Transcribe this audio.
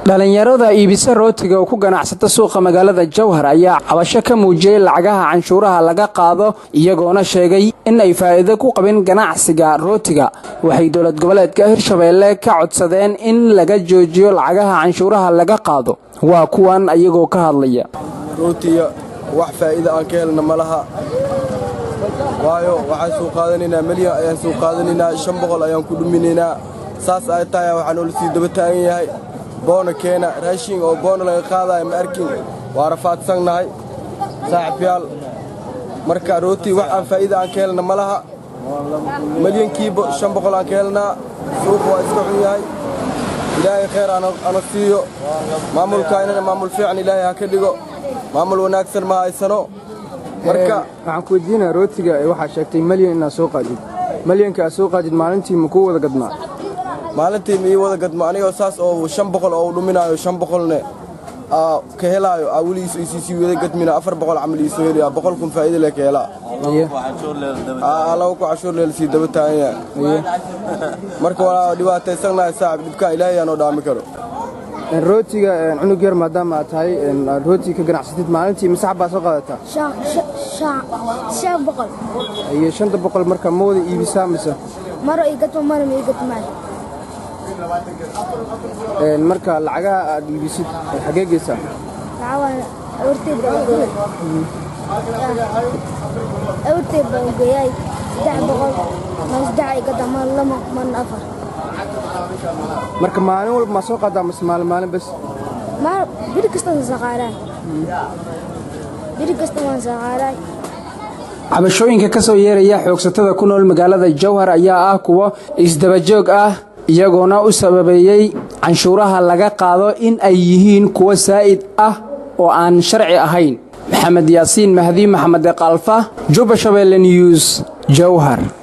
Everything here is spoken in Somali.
dhalinyarada iibisa rootiga oo ku ganacsata suuqa magaalada Jowhar ayaa cabasho ka muujiyay lacagaha canshuuraha laga qaado iyagoona sheegay in ay faa'iido ku qabin ganacsiga rootiga. Waxay dowlad goboleedka Hirshabeelle ka codsadeen in laga joojiyo lacagaha canshuuraha laga qaado. Waa kuwan ayagoo ka hadlaya. rootiga wax faa'iido aan ka helna malaha. waayo waxaan soo qaadanaynaa milyan ayaan soo qaadanaynaa 500 ayaan ku dhuminaynaa. saas ay tahay waxaan ula sii daba taagan yahay boona keena raashin oo boona laga qaadayo ma arkin waa rafaadsannahay saaxiibyaal marka rooti wax aan faa'iido aan ka helna malaha milyankiiba 500 aan ka helnaa suuq waa iska xun yahay ilaahay khayr ana siiyo maamulka inana maamul fiican ilaahay ha ka dhigo maamul wanaagsan ma haysano marka waxaan ku weydiinaa rootiga waxa sheegtay milyan in soo qaadid milyanka soo qaadid maalintii ma ku wada gadnaa maalintii ma wada gadmo aniga saas oo 500 oo dhuminayo 500 ne ka helayo awliis ICC wada gadmina 400 amal isoo heliya 100 kun faa'iido leh ka helaa Allah ku cashuur leh si daba taaya marka waa dhibaataysannahay saaxib dhibka ilaahay aan oo dhaami karo rootiga cunug yar maadaama aad tahay rooti ka ganacsatid maalintii masax baa soo qaadataa 500 iyo 500 marka ma wada iibisaa mise maro ay gato maro ma gatmaan marka lacagaha aad iibisid xagee geysaa awrtayda geeyay 300 masdaay gadama lama man afar marka maalin walba ma soo qaadaa maalin bas ma bir kasta saqaaray cabashooyinka ka soo yeeraya xoogsatada ku nool magaalada Jowhar ayaa ah kuwa isdaba joog ah iyagoona u sababeeyay canshuuraha laga qaado in ay yihiin kuwa saa'id ah oo aan sharci ahayn. Maxamed Yaasiin Mahdi Maxamed Qalfa, Juba Shabeelle News, Jowhar.